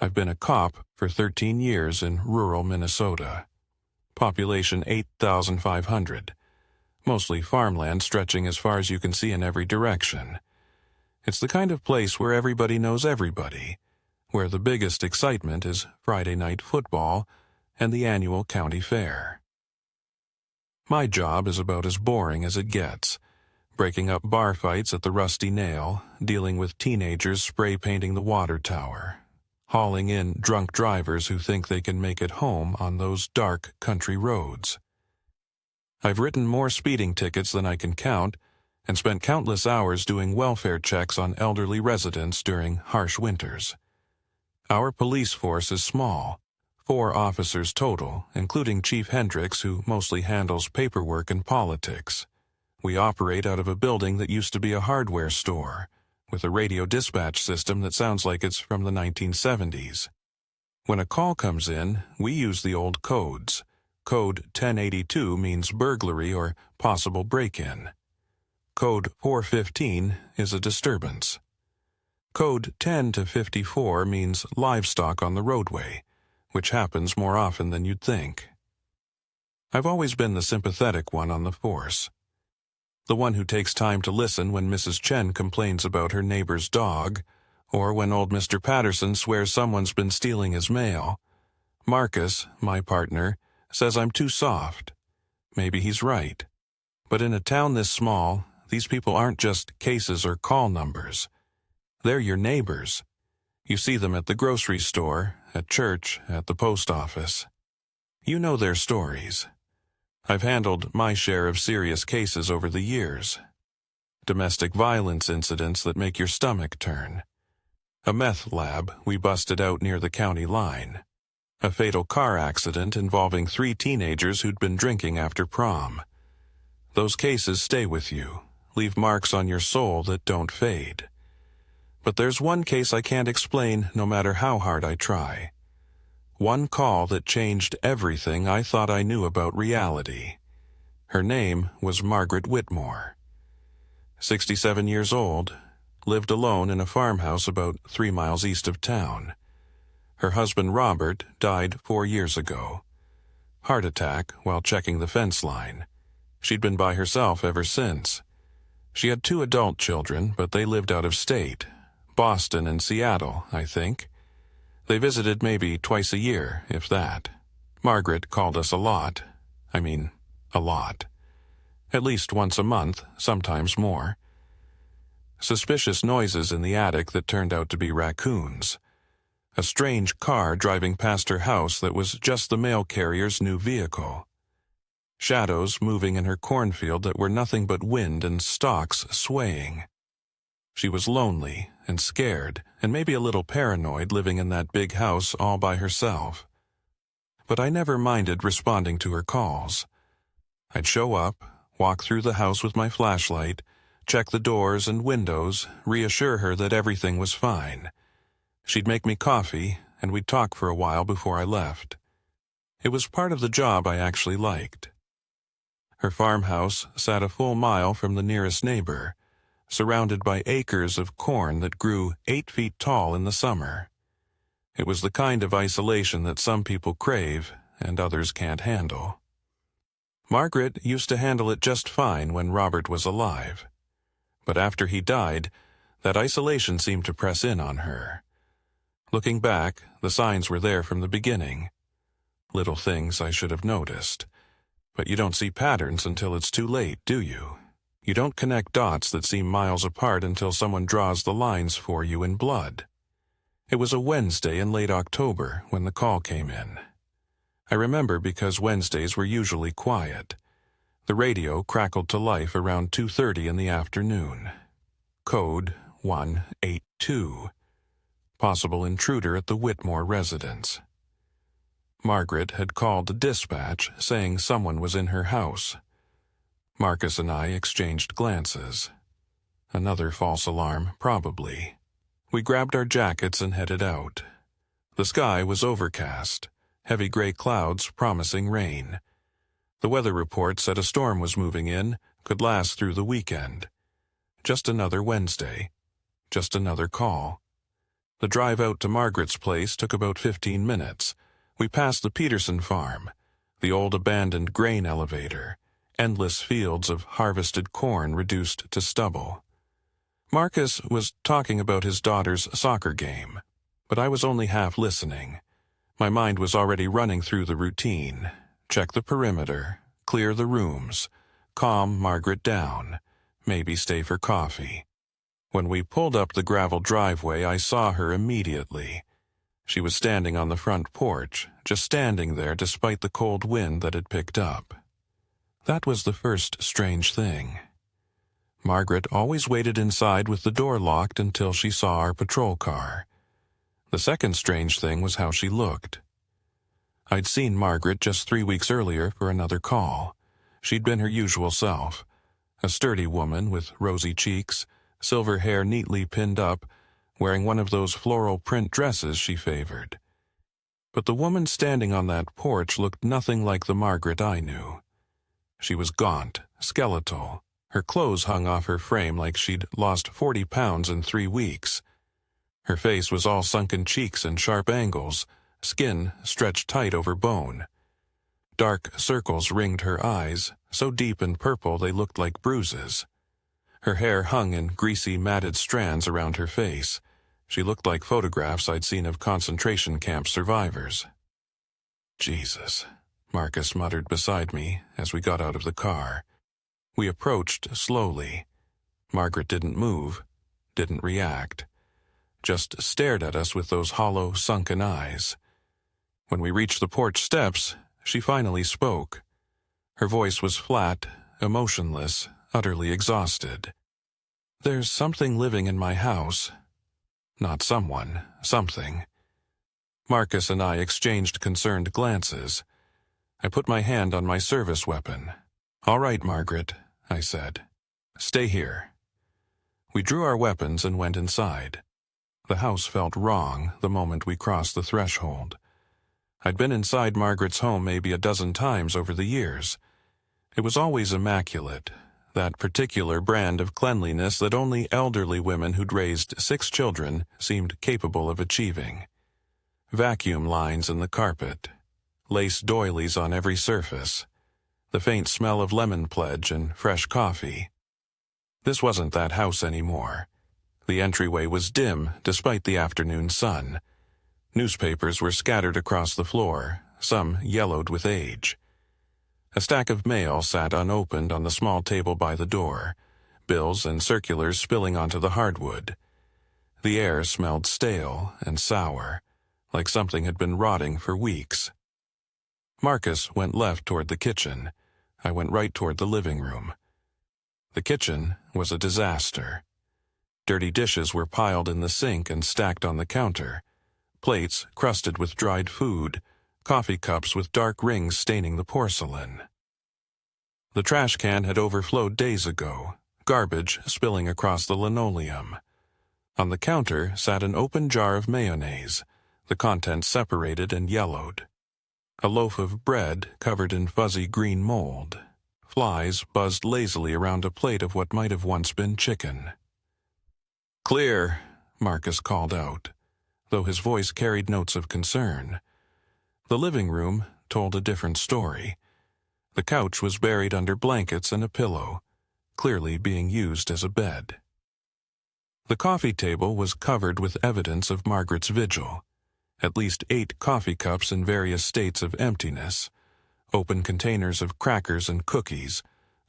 I've been a cop for 13 years in rural Minnesota. Population 8,500. Mostly farmland stretching as far as you can see in every direction. It's the kind of place where everybody knows everybody, where the biggest excitement is Friday night football and the annual county fair. My job is about as boring as it gets, breaking up bar fights at the Rusty Nail, dealing with teenagers spray painting the water tower, hauling in drunk drivers who think they can make it home on those dark country roads. I've written more speeding tickets than I can count, and spent countless hours doing welfare checks on elderly residents during harsh winters. Our police force is small, 4 officers total, including Chief Hendricks, who mostly handles paperwork and politics. We operate out of a building that used to be a hardware store, with a radio dispatch system that sounds like it's from the 1970s. When a call comes in, we use the old codes. Code 1082 means burglary or possible break-in. Code 415 is a disturbance. Code 10 to 54 means livestock on the roadway, which happens more often than you'd think. I've always been the sympathetic one on the force. The one who takes time to listen when Mrs. Chen complains about her neighbor's dog, or when old Mr. Patterson swears someone's been stealing his mail. Marcus, my partner, says I'm too soft. Maybe he's right. But in a town this small, these people aren't just cases or call numbers. They're your neighbors. You see them at the grocery store, at church, at the post office. You know their stories. I've handled my share of serious cases over the years. Domestic violence incidents that make your stomach turn. A meth lab we busted out near the county line. A fatal car accident involving 3 teenagers who'd been drinking after prom. Those cases stay with you, leave marks on your soul that don't fade. But there's one case I can't explain no matter how hard I try. One call that changed everything I thought I knew about reality. Her name was Margaret Whitmore. 67 years old, lived alone in a farmhouse about 3 miles east of town. Her husband Robert died 4 years ago. Heart attack while checking the fence line. She'd been by herself ever since. She had 2 adult children, but they lived out of state. Boston and Seattle, I think. They visited maybe twice a year, if that. Margaret called us a lot. I mean, a lot. At least once a month, sometimes more. Suspicious noises in the attic that turned out to be raccoons. A strange car driving past her house that was just the mail carrier's new vehicle. Shadows moving in her cornfield that were nothing but wind and stalks swaying. She was lonely and scared and maybe a little paranoid living in that big house all by herself. But I never minded responding to her calls. I'd show up, walk through the house with my flashlight, check the doors and windows, reassure her that everything was fine. She'd make me coffee, and we'd talk for a while before I left. It was part of the job I actually liked. Her farmhouse sat a full mile from the nearest neighbor, surrounded by acres of corn that grew 8 feet tall in the summer. It was the kind of isolation that some people crave and others can't handle. Margaret used to handle it just fine when Robert was alive. But after he died, that isolation seemed to press in on her. Looking back, the signs were there from the beginning. Little things I should have noticed. But you don't see patterns until it's too late, do you? You don't connect dots that seem miles apart until someone draws the lines for you in blood. It was a Wednesday in late October when the call came in. I remember because Wednesdays were usually quiet. The radio crackled to life around 2:30 in the afternoon. Code 182. Possible intruder at the Whitmore residence. Margaret had called the dispatch saying someone was in her house. Marcus and I exchanged glances. Another false alarm, probably. We grabbed our jackets and headed out. The sky was overcast, heavy gray clouds promising rain. The weather report said a storm was moving in, could last through the weekend. Just another Wednesday. Just another call. The drive out to Margaret's place took about 15 minutes. We passed the Peterson farm, the old abandoned grain elevator, endless fields of harvested corn reduced to stubble. Marcus was talking about his daughter's soccer game, but I was only half listening. My mind was already running through the routine. Check the perimeter, clear the rooms, calm Margaret down, maybe stay for coffee. When we pulled up the gravel driveway, I saw her immediately. She was standing on the front porch, just standing there despite the cold wind that had picked up. That was the first strange thing. Margaret always waited inside with the door locked until she saw our patrol car. The second strange thing was how she looked. I'd seen Margaret just 3 weeks earlier for another call. She'd been her usual self, a sturdy woman with rosy cheeks, silver hair neatly pinned up, wearing one of those floral print dresses she favored. But the woman standing on that porch looked nothing like the Margaret I knew. She was gaunt, skeletal. Her clothes hung off her frame like she'd lost 40 pounds in 3 weeks. Her face was all sunken cheeks and sharp angles, skin stretched tight over bone. Dark circles ringed her eyes, so deep and purple they looked like bruises. Her hair hung in greasy, matted strands around her face. She looked like photographs I'd seen of concentration camp survivors. "Jesus," Marcus muttered beside me as we got out of the car. We approached slowly. Margaret didn't move, didn't react, just stared at us with those hollow, sunken eyes. When we reached the porch steps, she finally spoke. Her voice was flat, emotionless, utterly exhausted. "There's something living in my house." Not someone, something. Marcus and I exchanged concerned glances. I put my hand on my service weapon. "All right, Margaret," I said. "Stay here." We drew our weapons and went inside. The house felt wrong the moment we crossed the threshold. I'd been inside Margaret's home maybe a dozen times over the years. It was always immaculate, that particular brand of cleanliness that only elderly women who'd raised 6 children seemed capable of achieving. Vacuum lines in the carpet, lace doilies on every surface, the faint smell of lemon pledge and fresh coffee. This wasn't that house anymore. The entryway was dim despite the afternoon sun. Newspapers were scattered across the floor, some yellowed with age. A stack of mail sat unopened on the small table by the door, bills and circulars spilling onto the hardwood. The air smelled stale and sour, like something had been rotting for weeks. Marcus went left toward the kitchen. I went right toward the living room. The kitchen was a disaster. Dirty dishes were piled in the sink and stacked on the counter, plates crusted with dried food, coffee cups with dark rings staining the porcelain. The trash can had overflowed days ago, garbage spilling across the linoleum. On the counter sat an open jar of mayonnaise, the contents separated and yellowed. A loaf of bread covered in fuzzy green mold. Flies buzzed lazily around a plate of what might have once been chicken. "Clear," Marcus called out, though his voice carried notes of concern. The living room told a different story. The couch was buried under blankets and a pillow, clearly being used as a bed. The coffee table was covered with evidence of Margaret's vigil. At least 8 coffee cups in various states of emptiness, open containers of crackers and cookies,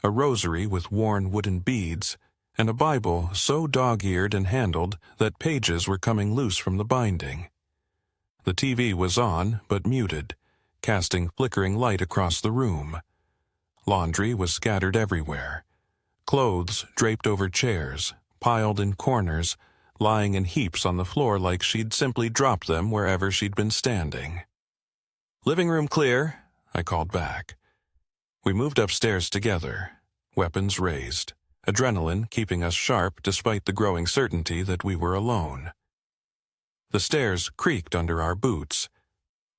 a rosary with worn wooden beads, and a Bible so dog-eared and handled that pages were coming loose from the binding. The TV was on, but muted, casting flickering light across the room. Laundry was scattered everywhere. Clothes draped over chairs, piled in corners, lying in heaps on the floor like she'd simply dropped them wherever she'd been standing. "Living room clear," I called back. We moved upstairs together, weapons raised, adrenaline keeping us sharp despite the growing certainty that we were alone. The stairs creaked under our boots.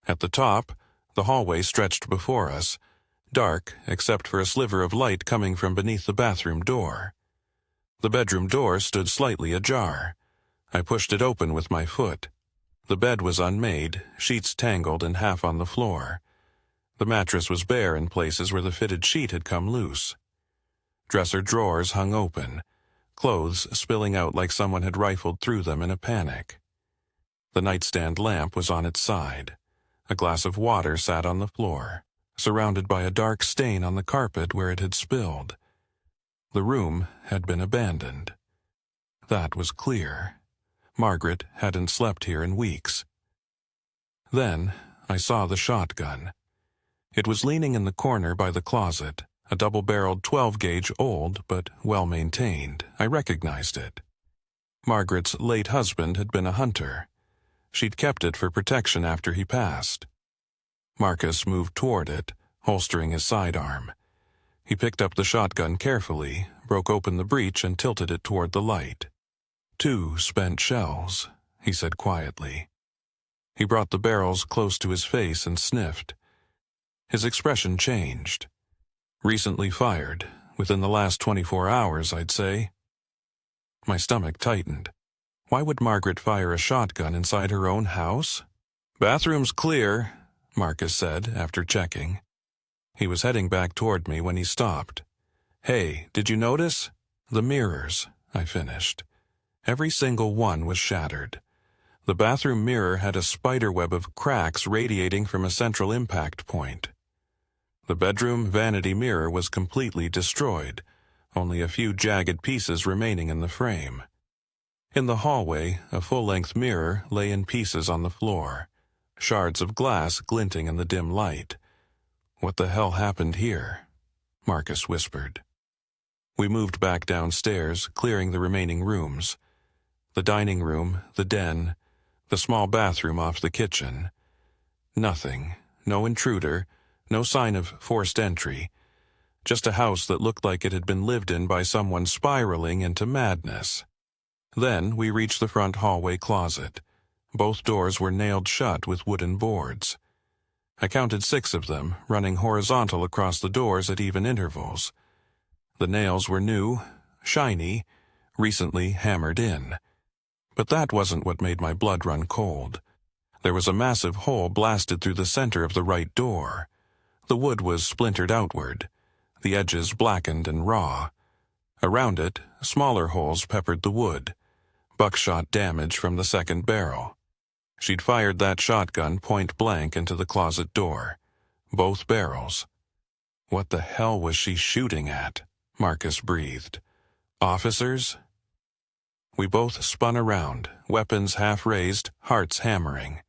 At the top, the hallway stretched before us, dark except for a sliver of light coming from beneath the bathroom door. The bedroom door stood slightly ajar. I pushed it open with my foot. The bed was unmade, sheets tangled and half on the floor. The mattress was bare in places where the fitted sheet had come loose. Dresser drawers hung open, clothes spilling out like someone had rifled through them in a panic. The nightstand lamp was on its side. A glass of water sat on the floor, surrounded by a dark stain on the carpet where it had spilled. The room had been abandoned. That was clear. Margaret hadn't slept here in weeks. Then I saw the shotgun. It was leaning in the corner by the closet, a double-barreled 12-gauge, old but well-maintained. I recognized it. Margaret's late husband had been a hunter. She'd kept it for protection after he passed. Marcus moved toward it, holstering his sidearm. He picked up the shotgun carefully, broke open the breech and tilted it toward the light. 2 spent shells, he said quietly. He brought the barrels close to his face and sniffed. His expression changed. Recently fired, within the last 24 hours, I'd say. My stomach tightened. Why would Margaret fire a shotgun inside her own house? "Bathroom's clear," Marcus said after checking. He was heading back toward me when he stopped. "Hey, did you notice?" "The mirrors," I finished. Every single one was shattered. The bathroom mirror had a spiderweb of cracks radiating from a central impact point. The bedroom vanity mirror was completely destroyed, only a few jagged pieces remaining in the frame. In the hallway, a full-length mirror lay in pieces on the floor, shards of glass glinting in the dim light. "What the hell happened here?" Marcus whispered. We moved back downstairs, clearing the remaining rooms. The dining room, the den, the small bathroom off the kitchen. Nothing, no intruder, no sign of forced entry. Just a house that looked like it had been lived in by someone spiraling into madness. Then we reached the front hallway closet. Both doors were nailed shut with wooden boards. I counted 6 of them, running horizontal across the doors at even intervals. The nails were new, shiny, recently hammered in. But that wasn't what made my blood run cold. There was a massive hole blasted through the center of the right door. The wood was splintered outward, the edges blackened and raw. Around it, smaller holes peppered the wood, buckshot damage from the second barrel. She'd fired that shotgun point blank into the closet door. Both barrels. What the hell was she shooting at? Marcus breathed. Officers? We both spun around, weapons half raised, hearts hammering.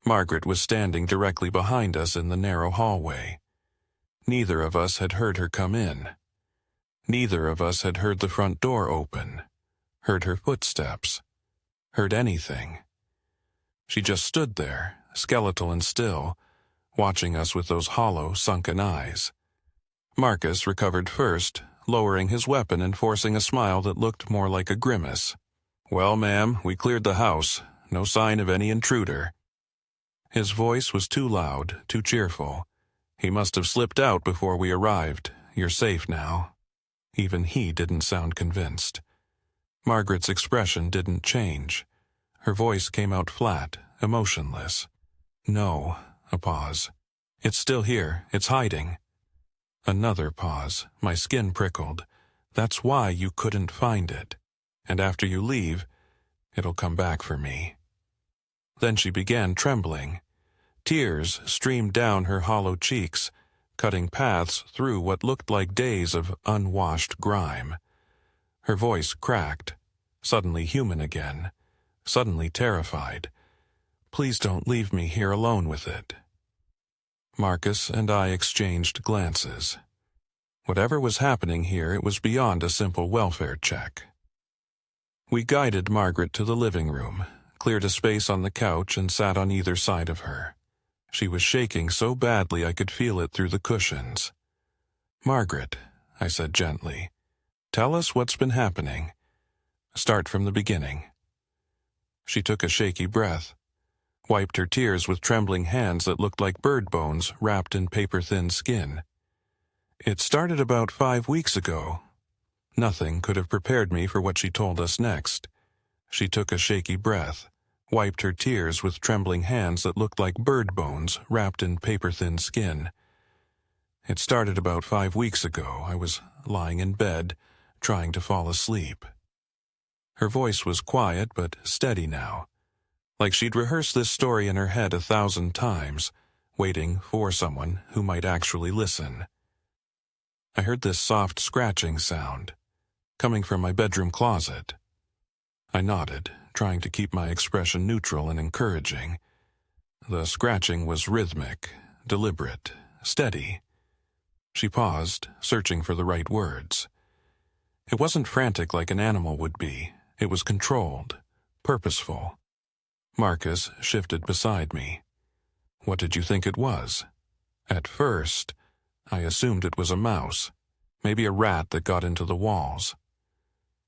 Margaret was standing directly behind us in the narrow hallway. Neither of us had heard her come in. Neither of us had heard the front door open, heard her footsteps, heard anything. She just stood there, skeletal and still, watching us with those hollow, sunken eyes. Marcus recovered first, lowering his weapon and forcing a smile that looked more like a grimace. "Well, ma'am, we cleared the house. No sign of any intruder." His voice was too loud, too cheerful. "He must have slipped out before we arrived. You're safe now." Even he didn't sound convinced. Margaret's expression didn't change. Her voice came out flat, emotionless. "No," a pause. "It's still here. It's hiding." Another pause. My skin prickled. "That's why you couldn't find it. And after you leave, it'll come back for me." Then she began trembling. Tears streamed down her hollow cheeks, cutting paths through what looked like days of unwashed grime. Her voice cracked, suddenly human again, suddenly terrified. "Please don't leave me here alone with it." Marcus and I exchanged glances. Whatever was happening here, it was beyond a simple welfare check. We guided Margaret to the living room, cleared a space on the couch and sat on either side of her. She was shaking so badly I could feel it through the cushions. "Margaret," I said gently, "tell us what's been happening. Start from the beginning." She took a shaky breath, wiped her tears with trembling hands that looked like bird bones wrapped in paper-thin skin. "It started about 5 weeks ago." Nothing could have prepared me for what she told us next. She took a shaky breath, wiped her tears with trembling hands that looked like bird bones wrapped in paper-thin skin. It started about 5 weeks ago. I was lying in bed, trying to fall asleep. Her voice was quiet but steady now, like she'd rehearsed this story in her head 1,000 times, waiting for someone who might actually listen. I heard this soft scratching sound, coming from my bedroom closet. I nodded, trying to keep my expression neutral and encouraging. The scratching was rhythmic, deliberate, steady. She paused, searching for the right words. It wasn't frantic like an animal would be. It was controlled, purposeful. Marcus shifted beside me. What did you think it was? At first, I assumed it was a mouse, maybe a rat that got into the walls.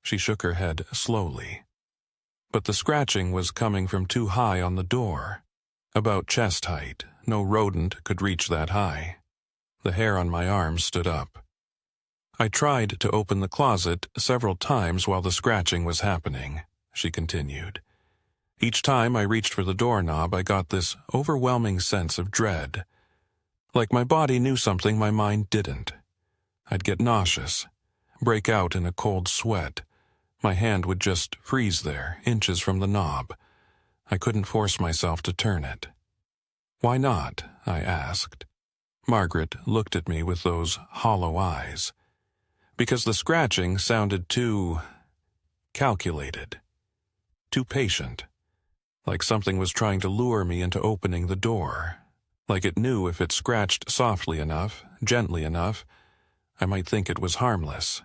She shook her head slowly. But the scratching was coming from too high on the door. About chest height, no rodent could reach that high. The hair on my arms stood up. I tried to open the closet several times while the scratching was happening, she continued. Each time I reached for the doorknob, I got this overwhelming sense of dread. Like my body knew something my mind didn't. I'd get nauseous, break out in a cold sweat. My hand would just freeze there, inches from the knob. I couldn't force myself to turn it. Why not? I asked. Margaret looked at me with those hollow eyes. Because the scratching sounded too calculated, too patient, like something was trying to lure me into opening the door, like it knew if it scratched softly enough, gently enough, I might think it was harmless.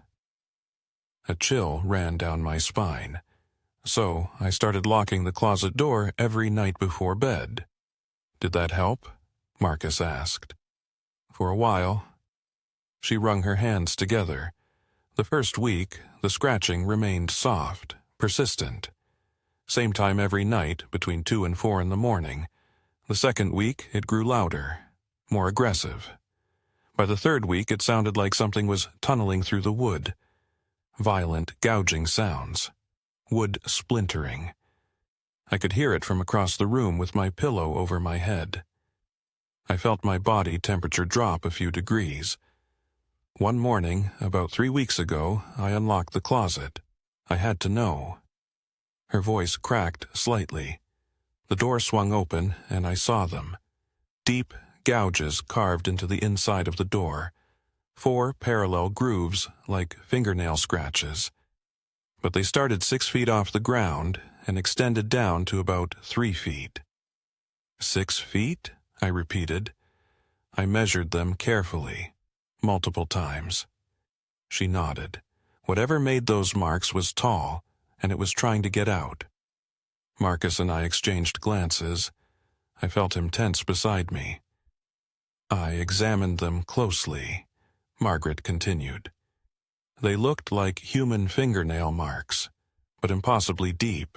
A chill ran down my spine, so I started locking the closet door every night before bed. Did that help? Marcus asked. For a while. She wrung her hands together. The first week, the scratching remained soft, persistent. Same time every night, between 2 and 4 in the morning. The second week, it grew louder, more aggressive. By the third week, it sounded like something was tunneling through the wood. Violent, gouging sounds. Wood splintering. I could hear it from across the room with my pillow over my head. I felt my body temperature drop a few degrees. One morning, about 3 weeks ago, I unlocked the closet. I had to know. Her voice cracked slightly. The door swung open, and I saw them. Deep gouges carved into the inside of the door. 4 parallel grooves, like fingernail scratches. But they started 6 feet off the ground and extended down to about 3 feet. 6 feet? I repeated. I measured them carefully, multiple times. She nodded. Whatever made those marks was tall, and it was trying to get out. Marcus and I exchanged glances. I felt him tense beside me. I examined them closely, Margaret continued. They looked like human fingernail marks, but impossibly deep.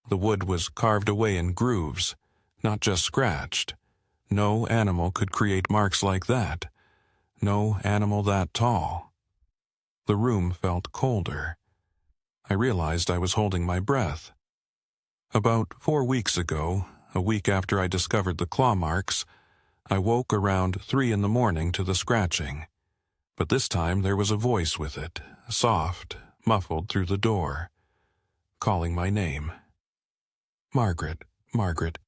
The wood was carved away in grooves, not just scratched. No animal could create marks like that. No animal that tall. The room felt colder. I realized I was holding my breath. About 4 weeks ago, a week after I discovered the claw marks, I woke around 3 in the morning to the scratching. But this time there was a voice with it, soft, muffled through the door, calling my name. Margaret, Margaret.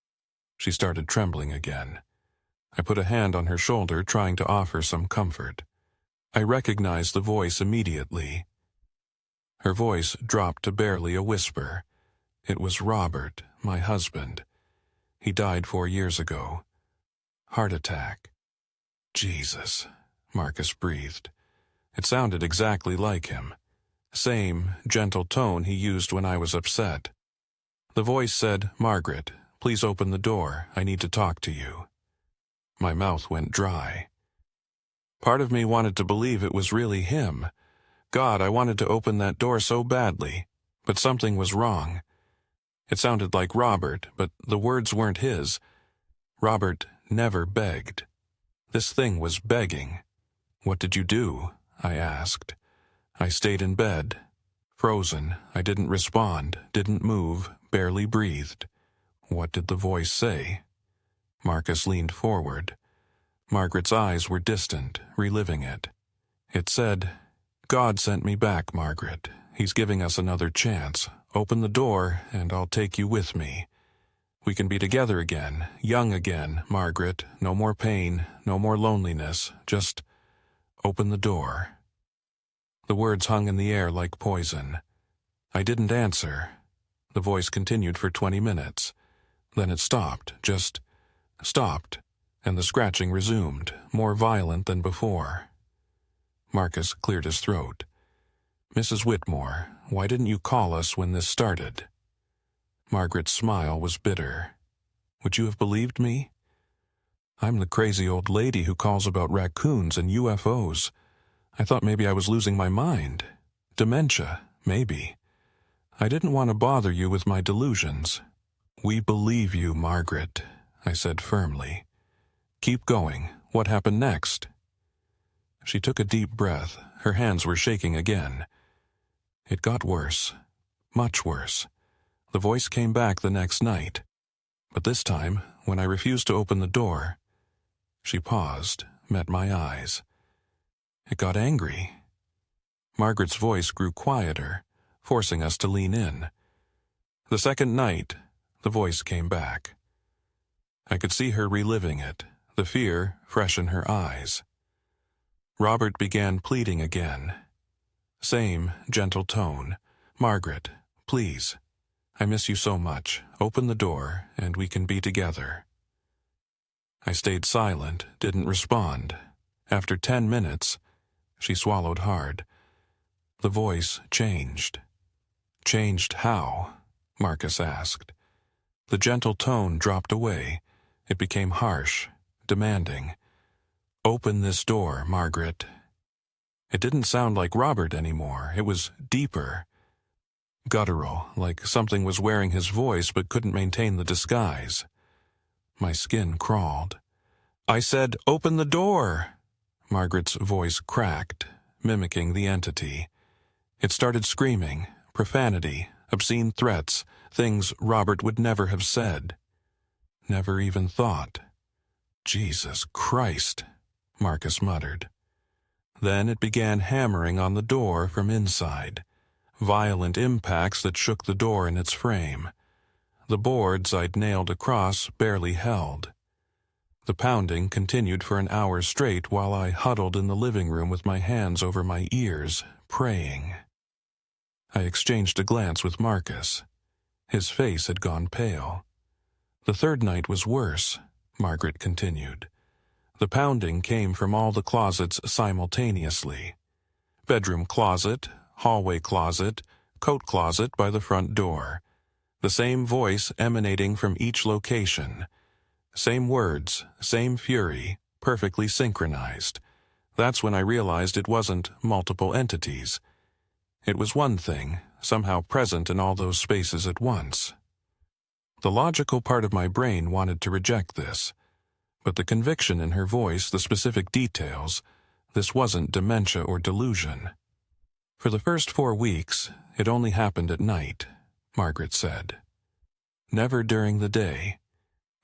She started trembling again. I put a hand on her shoulder, trying to offer some comfort. I recognized the voice immediately. Her voice dropped to barely a whisper. It was Robert, my husband. He died 4 years ago. Heart attack. Jesus, Marcus breathed. It sounded exactly like him. Same gentle tone he used when I was upset. The voice said, Margaret, please open the door. I need to talk to you. My mouth went dry. Part of me wanted to believe it was really him. God, I wanted to open that door so badly, but something was wrong. It sounded like Robert, but the words weren't his. Robert never begged. This thing was begging. What did you do? I asked. I stayed in bed. Frozen, I didn't respond, didn't move, barely breathed. What did the voice say? Marcus leaned forward. Margaret's eyes were distant, reliving it. It said, "God sent me back, Margaret. He's giving us another chance. Open the door, and I'll take you with me. We can be together again, young again, Margaret. No more pain, no more loneliness. Just open the door." The words hung in the air like poison. I didn't answer. The voice continued for 20 minutes. Then it stopped, just stopped, and the scratching resumed, more violent than before. Marcus cleared his throat. "Mrs. Whitmore, why didn't you call us when this started?" Margaret's smile was bitter. "Would you have believed me? I'm the crazy old lady who calls about raccoons and UFOs. I thought maybe I was losing my mind. Dementia, maybe. I didn't want to bother you with my delusions." "We believe you, Margaret," I said firmly. "Keep going. What happened next?" She took a deep breath. Her hands were shaking again. "It got worse. Much worse. The voice came back the next night. But this time, when I refused to open the door..." She paused, met my eyes. "It got angry." Margaret's voice grew quieter, forcing us to lean in. "The second night, the voice came back." I could see her reliving it, the fear fresh in her eyes. Robert began pleading again. Same gentle tone. "Margaret, please. I miss you so much. Open the door, and we can be together." I stayed silent, didn't respond. After 10 minutes, she swallowed hard. The voice changed. "Changed how?" Marcus asked. The gentle tone dropped away. It became harsh, demanding. "Open this door, Margaret." It didn't sound like Robert anymore. It was deeper. Guttural, like something was wearing his voice but couldn't maintain the disguise. My skin crawled. "I said, open the door!" Margaret's voice cracked, mimicking the entity. It started screaming, profanity, obscene threats, things Robert would never have said. Never even thought. "Jesus Christ," Marcus muttered. Then it began hammering on the door from inside. Violent impacts that shook the door in its frame. The boards I'd nailed across barely held. The pounding continued for an hour straight while I huddled in the living room with my hands over my ears, praying. I exchanged a glance with Marcus. His face had gone pale. "The third night was worse," Margaret continued. "The pounding came from all the closets simultaneously. Bedroom closet, hallway closet, coat closet by the front door. The same voice emanating from each location. Same words, same fury, perfectly synchronized. That's when I realized it wasn't multiple entities. It was one thing, somehow present in all those spaces at once. The logical part of my brain wanted to reject this, but the conviction in her voice, the specific details, this wasn't dementia or delusion. For the first 4 weeks, it only happened at night, Margaret said. Never during the day.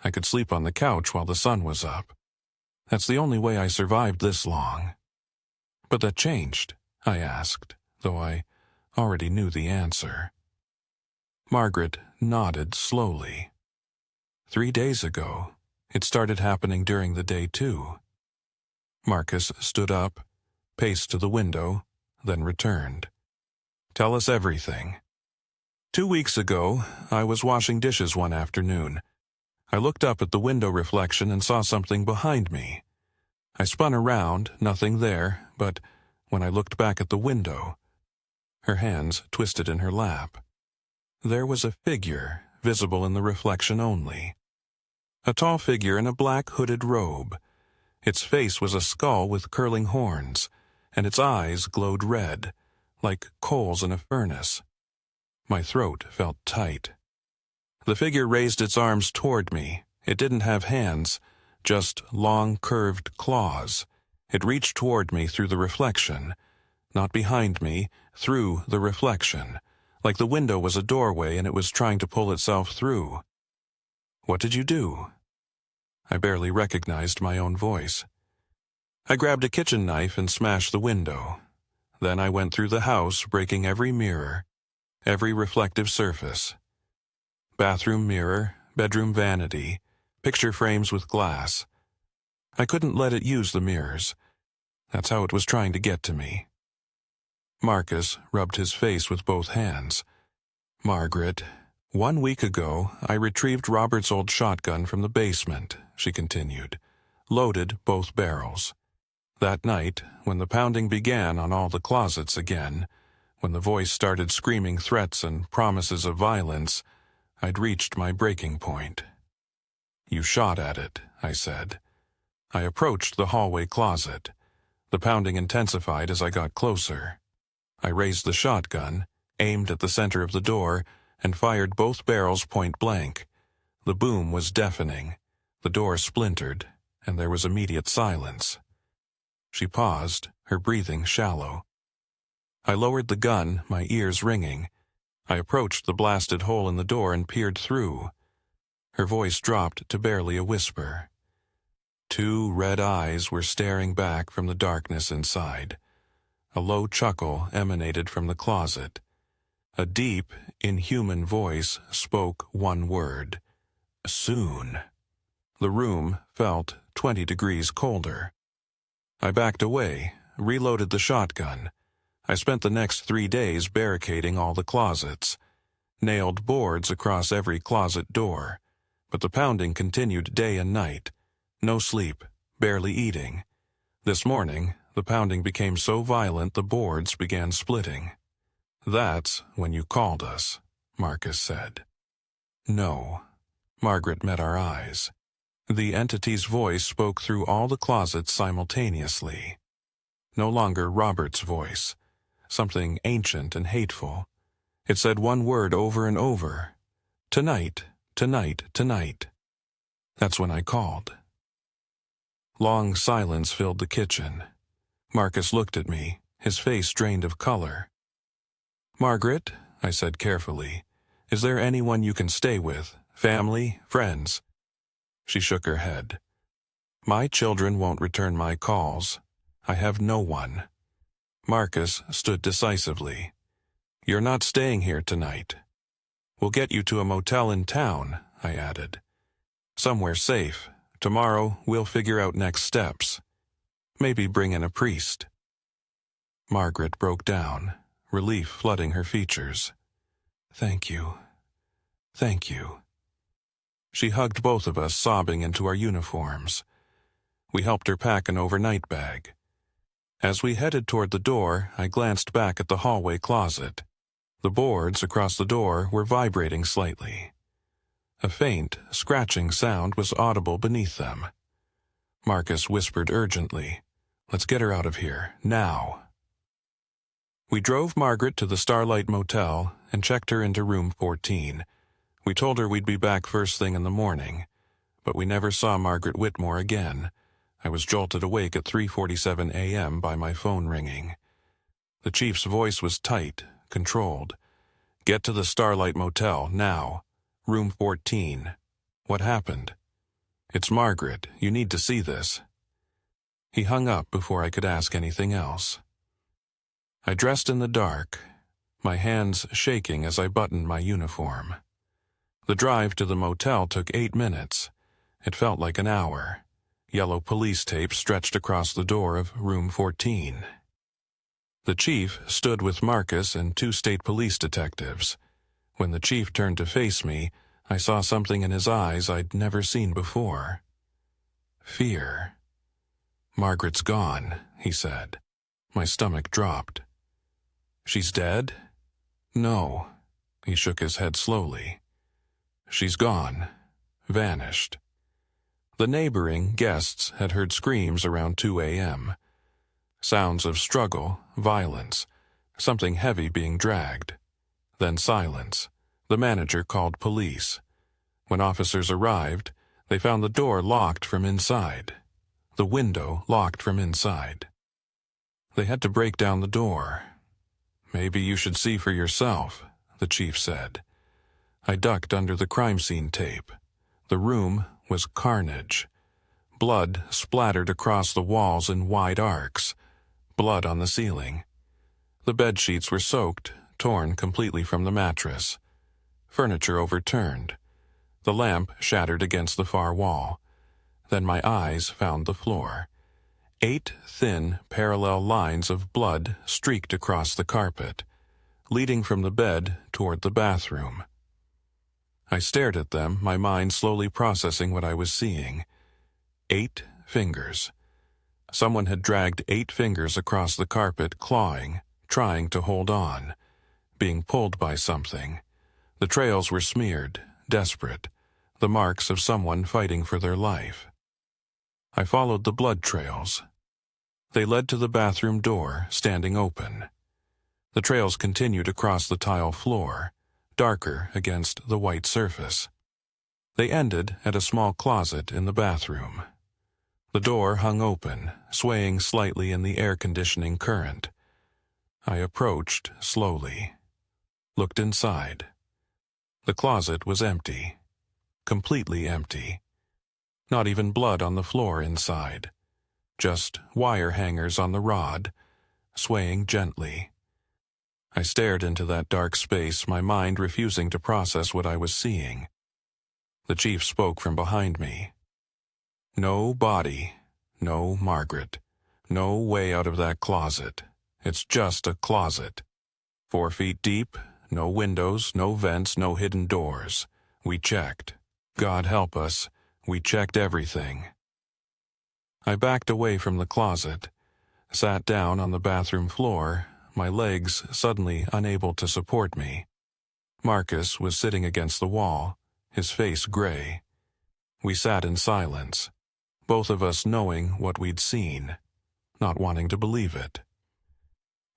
I could sleep on the couch while the sun was up. That's the only way I survived this long. But that changed, I asked, though I already knew the answer. Margaret nodded slowly. 3 days ago, it started happening during the day too. Marcus stood up, paced to the window, then returned. Tell us everything. 2 weeks ago, I was washing dishes one afternoon. I looked up at the window reflection and saw something behind me. I spun around, nothing there, but when I looked back at the window, her hands twisted in her lap. There was a figure, visible in the reflection only. A tall figure in a black hooded robe. Its face was a skull with curling horns, and its eyes glowed red, like coals in a furnace. My throat felt tight. The figure raised its arms toward me. It didn't have hands, just long curved claws. It reached toward me through the reflection, not behind me, through the reflection, like the window was a doorway and it was trying to pull itself through. What did you do? I barely recognized my own voice. I grabbed a kitchen knife and smashed the window. Then I went through the house, breaking every mirror, every reflective surface. Bathroom mirror, bedroom vanity, picture frames with glass. I couldn't let it use the mirrors. That's how it was trying to get to me. Marcus rubbed his face with both hands. Margaret, 1 week ago, I retrieved Robert's old shotgun from the basement, she continued, loaded both barrels. That night, when the pounding began on all the closets again, when the voice started screaming threats and promises of violence, I'd reached my breaking point. You shot at it, I said. I approached the hallway closet. The pounding intensified as I got closer. I raised the shotgun, aimed at the center of the door, and fired both barrels point blank. The boom was deafening. The door splintered, and there was immediate silence. She paused, her breathing shallow. I lowered the gun, my ears ringing. I approached the blasted hole in the door and peered through. Her voice dropped to barely a whisper. 2 red eyes were staring back from the darkness inside. A low chuckle emanated from the closet. A deep, inhuman voice spoke one word. Soon. The room felt 20 degrees colder. I backed away, reloaded the shotgun. I spent the next 3 days barricading all the closets. Nailed boards across every closet door. But the pounding continued day and night. No sleep, barely eating. This morning, the pounding became so violent the boards began splitting. That's when you called us, Marcus said. No. Margaret met our eyes. The entity's voice spoke through all the closets simultaneously. No longer Robert's voice. Something ancient and hateful. It said one word over and over. Tonight, tonight, tonight. That's when I called. Long silence filled the kitchen. Marcus looked at me, his face drained of color. Margaret, I said carefully, is there anyone you can stay with? Family? Friends? She shook her head. My children won't return my calls. I have no one. Marcus stood decisively. You're not staying here tonight. We'll get you to a motel in town, I added. Somewhere safe. Tomorrow we'll figure out next steps. Maybe bring in a priest. Margaret broke down, relief flooding her features. Thank you. Thank you. She hugged both of us, sobbing into our uniforms. We helped her pack an overnight bag. As we headed toward the door, I glanced back at the hallway closet. The boards across the door were vibrating slightly. A faint, scratching sound was audible beneath them. Marcus whispered urgently, "Let's get her out of here, now." We drove Margaret to the Starlight Motel and checked her into room 14. We told her we'd be back first thing in the morning, but we never saw Margaret Whitmore again. I was jolted awake at 3:47 a.m. by my phone ringing. The chief's voice was tight, controlled. "Get to the Starlight Motel, now. Room 14. What happened?" "It's Margaret. You need to see this." He hung up before I could ask anything else. I dressed in the dark, my hands shaking as I buttoned my uniform. The drive to the motel took 8 minutes. It felt like an hour. Yellow police tape stretched across the door of room 14. The chief stood with Marcus and 2 state police detectives. When the chief turned to face me, I saw something in his eyes I'd never seen before. Fear. "Margaret's gone," he said. My stomach dropped. "She's dead?" "No." He shook his head slowly. "She's gone. Vanished." The neighboring guests had heard screams around 2 a.m. Sounds of struggle, violence, something heavy being dragged. Then silence. The manager called police. When officers arrived, they found the door locked from inside. The window locked from inside. They had to break down the door. "Maybe you should see for yourself," the chief said. I ducked under the crime scene tape. The room was carnage. Blood splattered across the walls in wide arcs. Blood on the ceiling. The bed sheets were soaked, torn completely from the mattress. Furniture overturned. The lamp shattered against the far wall. Then my eyes found the floor. 8 thin, parallel lines of blood streaked across the carpet, leading from the bed toward the bathroom. I stared at them, my mind slowly processing what I was seeing. 8 fingers. Someone had dragged 8 fingers across the carpet, clawing, trying to hold on, being pulled by something. The trails were smeared, desperate, the marks of someone fighting for their life. I followed the blood trails. They led to the bathroom door, standing open. The trails continued across the tile floor, darker against the white surface. They ended at a small closet in the bathroom. The door hung open, swaying slightly in the air conditioning current. I approached slowly, looked inside. The closet was empty, completely empty. Not even blood on the floor inside. Just wire hangers on the rod, swaying gently. I stared into that dark space, my mind refusing to process what I was seeing. The chief spoke from behind me. No body, no Margaret, no way out of that closet. It's just a closet. 4 feet deep, no windows, no vents, no hidden doors. We checked. God help us, we checked everything. I backed away from the closet, sat down on the bathroom floor, my legs suddenly unable to support me. Marcus was sitting against the wall, his face gray. We sat in silence, both of us knowing what we'd seen, not wanting to believe it.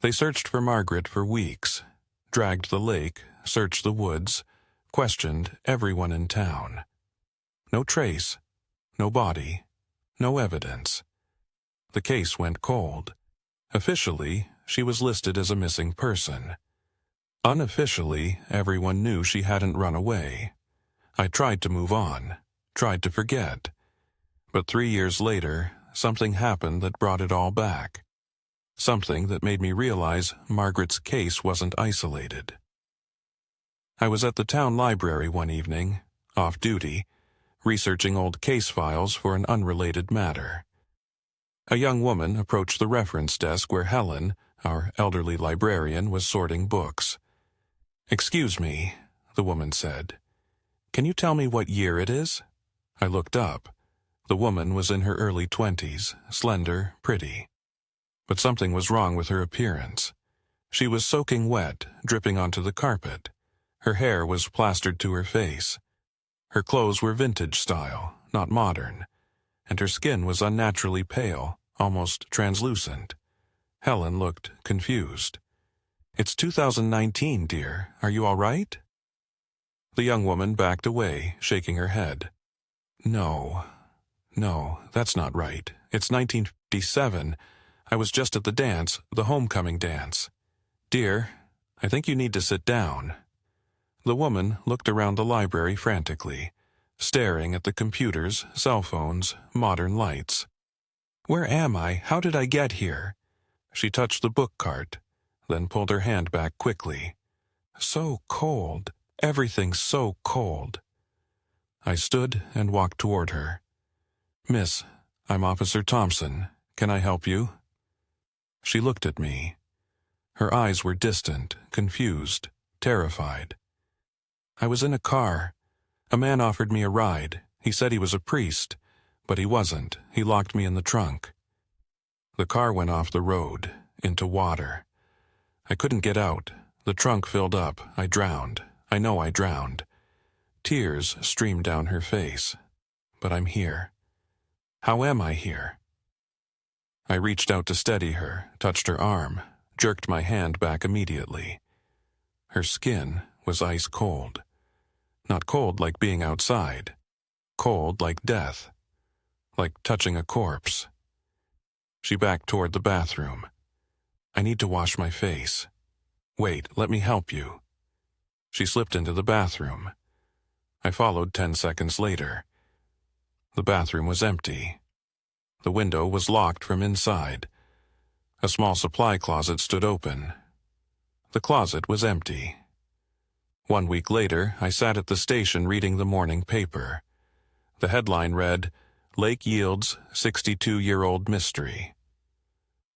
They searched for Margaret for weeks, dragged the lake, searched the woods, questioned everyone in town. No trace, no body, no evidence. The case went cold. Officially, she was listed as a missing person. Unofficially, everyone knew she hadn't run away. I tried to move on, tried to forget. But 3 years later, something happened that brought it all back. Something that made me realize Margaret's case wasn't isolated. I was at the town library one evening, off duty, researching old case files for an unrelated matter. A young woman approached the reference desk where Helen, our elderly librarian, was sorting books. "Excuse me," the woman said. "Can you tell me what year it is?" I looked up. The woman was in her early 20s, slender, pretty. But something was wrong with her appearance. She was soaking wet, dripping onto the carpet. Her hair was plastered to her face. Her clothes were vintage style, not modern, and her skin was unnaturally pale, almost translucent. Helen looked confused. "It's 2019, dear. Are you all right?" The young woman backed away, shaking her head. No, that's not right. It's 1957. I was just at the dance, the homecoming dance. Dear, I think you need to sit down." The woman looked around the library frantically, staring at the computers, cell phones, modern lights. "Where am I? How did I get here?" She touched the book cart, then pulled her hand back quickly. "So cold. Everything's so cold." I stood and walked toward her. "Miss, I'm Officer Thompson. Can I help you?" She looked at me. Her eyes were distant, confused, terrified. "I was in a car. A man offered me a ride. He said he was a priest, but he wasn't. He locked me in the trunk." The car went off the road, into water. I couldn't get out. The trunk filled up. I drowned. I know I drowned. Tears streamed down her face. But I'm here. How am I here? I reached out to steady her, touched her arm, jerked my hand back immediately. Her skin was ice cold. Not cold like being outside. Cold like death. Like touching a corpse. She backed toward the bathroom. "I need to wash my face." "Wait, let me help you." She slipped into the bathroom. I followed 10 seconds later. The bathroom was empty. The window was locked from inside. A small supply closet stood open. The closet was empty. 1 week later, I sat at the station reading the morning paper. The headline read, "Lake Yields 62-year-old mystery."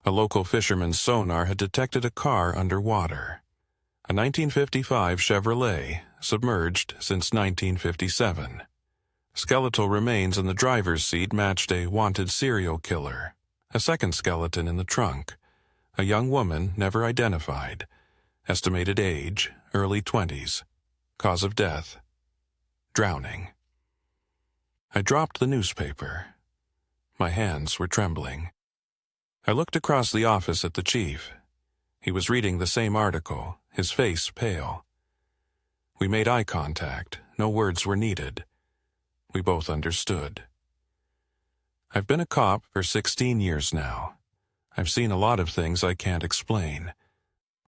A local fisherman's sonar had detected a car underwater. A 1955 Chevrolet, submerged since 1957. Skeletal remains in the driver's seat matched a wanted serial killer. A second skeleton in the trunk. A young woman never identified. Estimated age, early 20s. Cause of death, drowning. I dropped the newspaper. My hands were trembling. I looked across the office at the chief. He was reading the same article, his face pale. We made eye contact. No words were needed. We both understood. I've been a cop for 16 years now. I've seen a lot of things I can't explain.